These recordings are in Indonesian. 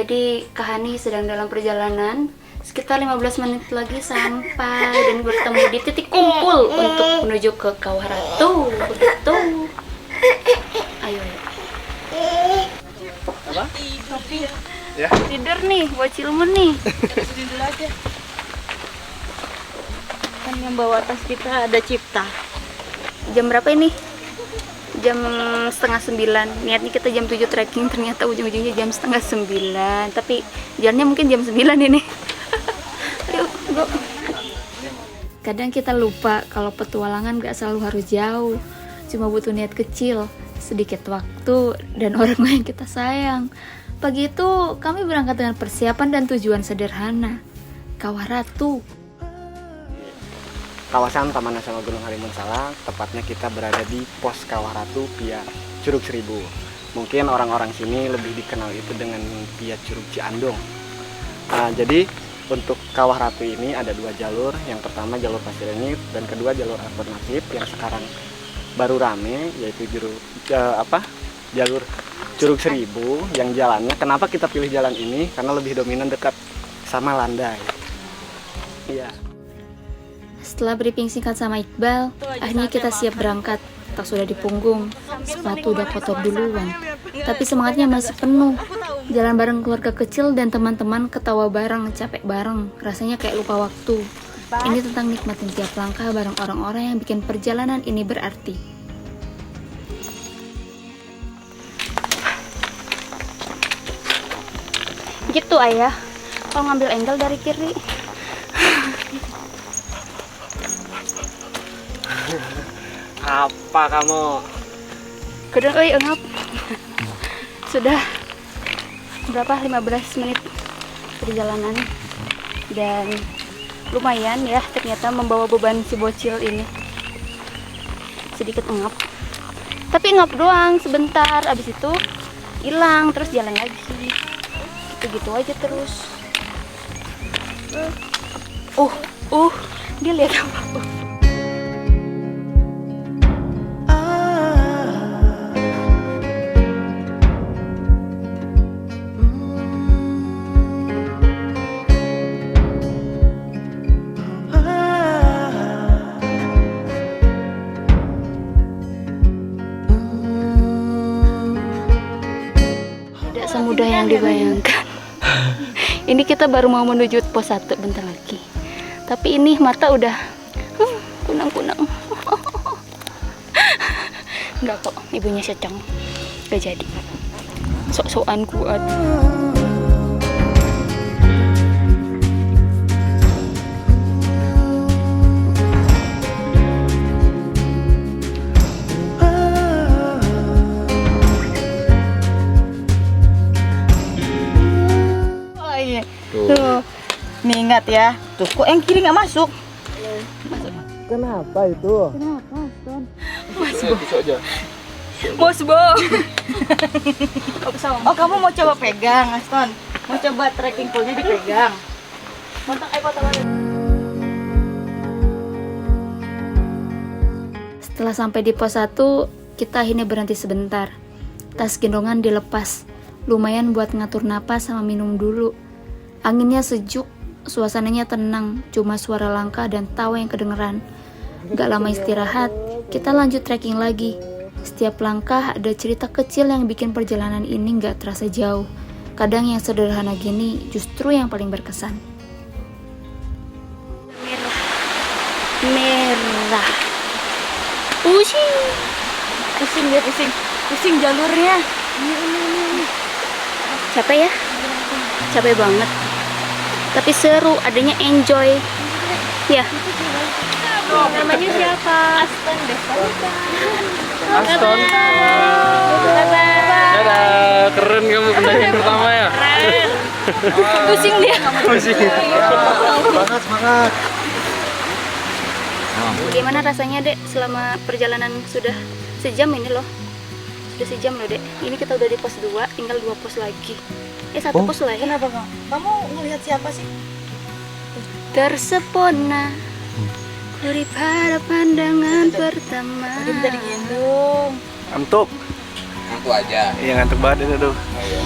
Jadi Kak Hani sedang dalam perjalanan. Sekitar 15 menit lagi sampai dan bertemu di titik kumpul untuk menuju ke Kawah Ratu. Begitu. Ayo. Apa? Ya. Tidur nih, buat Cilmun nih. Tidur aja. Kan yang bawa tas kita ada Cipta. Jam berapa ini? Jam setengah 9. Niatnya kita jam 7 trekking, ternyata ujung-ujungnya jam setengah 9. Tapi jalannya mungkin jam 9 ini. Ayo, go. Kadang kita lupa kalau petualangan gak selalu harus jauh. Cuma butuh niat kecil, sedikit waktu, dan orang yang kita sayang. Pagi itu kami berangkat dengan persiapan dan tujuan sederhana. Kawah Ratu. Kawasan Taman Nasional Gunung Halimun Salak, tepatnya kita berada di pos Kawah Ratu via Curug Seribu. Mungkin orang-orang sini lebih dikenal itu dengan via Curug Ciandong. Jadi untuk Kawah Ratu ini ada dua jalur. Yang pertama jalur pasir renit dan kedua jalur alternatif yang sekarang baru rame, yaitu jalur Curug Seribu yang jalannya. Kenapa kita pilih jalan ini? Karena lebih dominan dekat sama landai. Iya. Setelah briefing singkat sama Iqbal, akhirnya kita siap berangkat. Tak sudah di punggung, sepatu udah kotor duluan. Tapi semangatnya masih penuh. Jalan bareng keluarga kecil dan teman-teman, ketawa bareng, capek bareng. Rasanya kayak lupa waktu. Ini tentang nikmatin tiap langkah bareng orang-orang yang bikin perjalanan ini berarti. Gitu ayah, kalau ngambil angle dari kiri. Apa kamu? Kedua kali engap. Sudah berapa 15 menit perjalanan dan lumayan ya, ternyata membawa beban si bocil ini sedikit engap. Tapi engap doang sebentar, abis itu hilang terus jalan lagi. Gitu aja terus. Dia lihat apa? Semudah yang dibayangkan. Ini kita baru mau menuju pos 1 bentar lagi. Tapi ini mata udah kunang-kunang. Enggak kok, ibunya secang. Gak jadi. Sok-sokan kuat. Tuh, nih ingat ya. Tuh, kok yang kiri nggak masuk? Masuk. Kenapa itu? Kenapa, Aston? Aja. Bos, Oh, kamu mau coba pegang, Aston? Mau coba trekking poolnya dipegang? Setelah sampai di pos 1, kita akhirnya berhenti sebentar. Tas gendongan dilepas. Lumayan buat ngatur napas sama minum dulu. Anginnya sejuk, suasananya tenang, cuma suara langkah dan tawa yang kedengeran. Gak lama istirahat, kita lanjut trekking lagi. Setiap langkah ada cerita kecil yang bikin perjalanan ini gak terasa jauh. Kadang yang sederhana gini justru yang paling berkesan. Merah. Pusing dia, pusing jalurnya. Capek ya? Capek banget. Tapi seru, adanya enjoy. Ya. Namanya siapa? Aston Desaika. Aston. Dadah, keren kamu pendaki pertama ya. Keren. Pusing dia. Pusing. Semangat. Gimana rasanya, Dek, selama perjalanan sudah sejam ini loh? Sudah sejam loh, Dek. Ini kita udah di pos 2, tinggal 2 pos lagi. 1 pos lah ya. Kenapa kamu ngelihat siapa sih? Tersepona daripada pandangan pertama. Dia minta digendong. Ngantuk. Ngantuk aja. Iya ngantuk banget itu tuh. Ayo.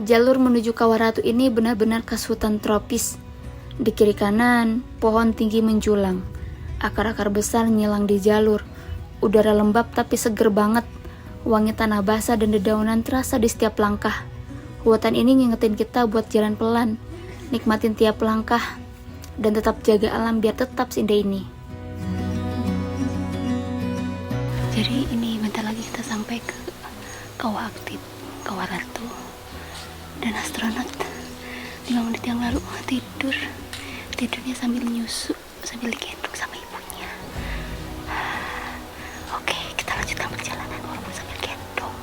Jalur menuju Kawah Ratu ini benar-benar khas hutan tropis. Di kiri kanan, pohon tinggi menjulang. Akar-akar besar nyilang di jalur. Udara lembab tapi seger banget. Wangi tanah basah dan dedaunan terasa di setiap langkah. Hutan ini ngingetin kita buat jalan pelan, nikmatin tiap langkah, dan tetap jaga alam biar tetap seindah ini. Jadi ini bentar lagi kita sampai ke Kawah Aktif, Kawah Ratu. Dan astronot 5 menit yang lalu tidurnya sambil nyusu, sambil digendong sama ibunya. Oke, kita lanjutkan perjalanan walaupun sambil gendong.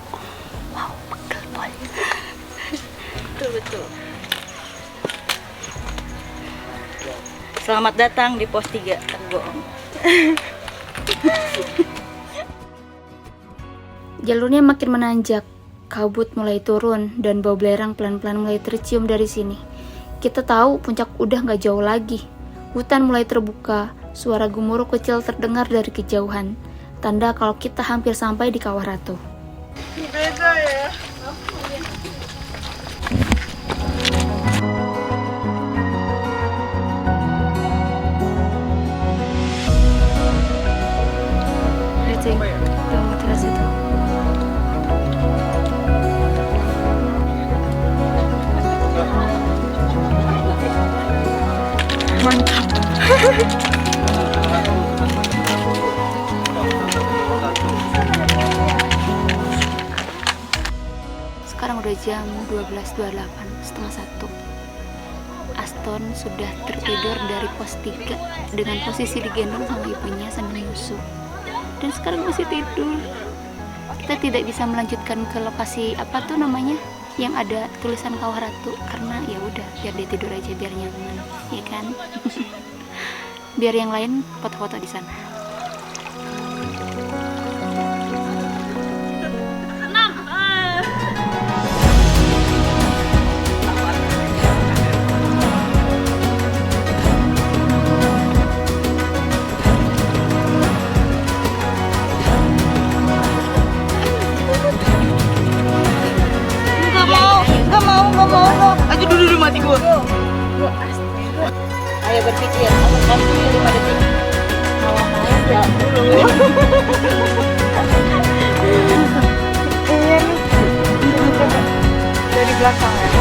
Wow, pegel boy. Betul. Selamat datang di pos 3 Terbohong. Jalurnya makin menanjak. Kabut mulai turun dan bau belerang pelan-pelan mulai tercium dari sini. Kita tahu puncak udah gak jauh lagi. Hutan mulai terbuka, suara gemuruh kecil terdengar dari kejauhan. Tanda kalau kita hampir sampai di Kawah Ratu. Beda ya. Tuh, terus itu. Mantap. Sekarang udah jam 12.28, setengah 1. Aston sudah tertidur dari pos 3 dengan posisi digendong sama ibunya sambil nyusu. Dan sekarang masih tidur. Kita tidak bisa melanjutkan ke lokasi apa tuh namanya yang ada tulisan Kawah Ratu karena ya udah biar dia tidur aja biar nyaman, ya kan? Biar yang lain foto-foto di sana. Gak mau. Aja dulu mati gua. Ayo berpikir, waktu 5 detik. Ya dulu. Dari belakang ya.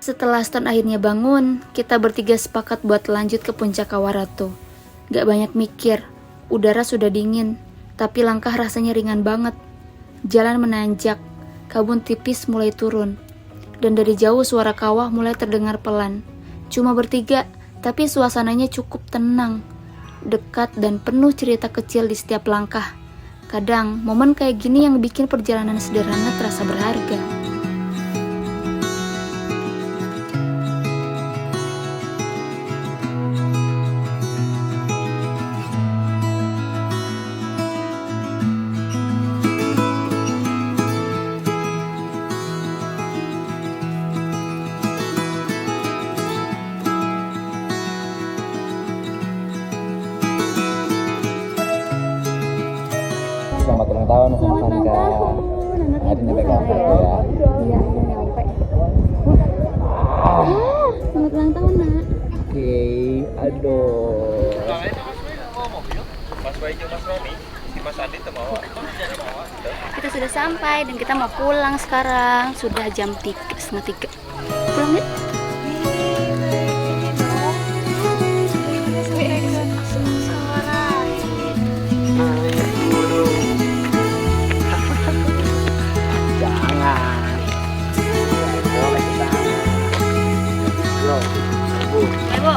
Setelah Aston akhirnya bangun, kita bertiga sepakat buat lanjut ke puncak Kawah Ratu. Gak banyak mikir, udara sudah dingin, tapi langkah rasanya ringan banget. Jalan menanjak, kabut tipis mulai turun, dan dari jauh suara kawah mulai terdengar pelan. Cuma bertiga, tapi suasananya cukup tenang, dekat dan penuh cerita kecil di setiap langkah. Kadang, momen kayak gini yang bikin perjalanan sederhana terasa berharga. Selamat ulang tahun sama Kanka. Hari nyampe Kawah Ratu ya. Iya, udah nyampe. Selamat ulang tahun, Nak. Oke, aduh. Kita sudah sampai dan kita mau pulang sekarang. Sudah jam 2:30. Pulang yuk. Jangan. Boleh kita. Bro, Bu. Ayo.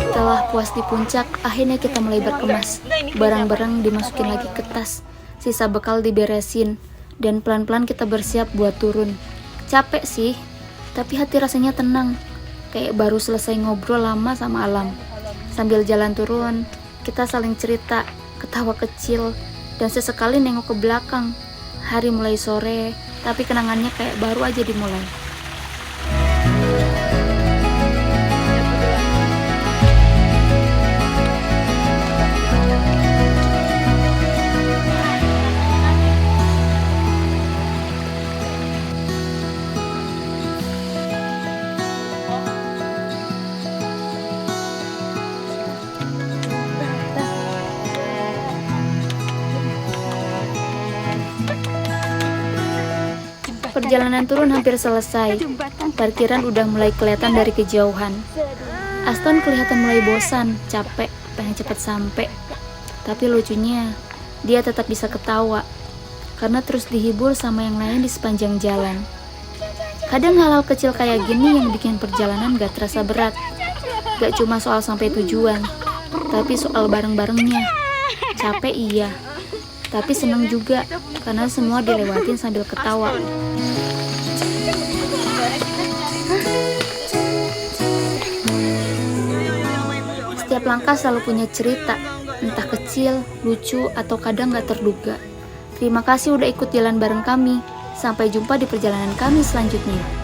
Setelah puas di puncak, akhirnya kita mulai berkemas. Barang-barang dimasukin lagi ke tas, sisa bekal diberesin, dan pelan-pelan kita bersiap buat turun. Capek sih, tapi hati rasanya tenang, kayak baru selesai ngobrol lama sama alam. Sambil jalan turun, kita saling cerita, ketawa kecil, dan sesekali nengok ke belakang. Hari mulai sore, tapi kenangannya kayak baru aja dimulai. Perjalanan turun hampir selesai. Parkiran udah mulai kelihatan dari kejauhan. Aston kelihatan mulai bosan, capek, pengen cepat sampai. Tapi lucunya, dia tetap bisa ketawa karena terus dihibur sama yang lain di sepanjang jalan. Kadang hal-hal kecil kayak gini yang bikin perjalanan gak terasa berat. Gak cuma soal sampai tujuan, tapi soal bareng-barengnya. Capek iya, tapi seneng juga karena semua dilewatin sambil ketawa. Setiap langkah selalu punya cerita, entah kecil, lucu, atau kadang gak terduga. Terima kasih udah ikut jalan bareng kami. Sampai jumpa di perjalanan kami selanjutnya.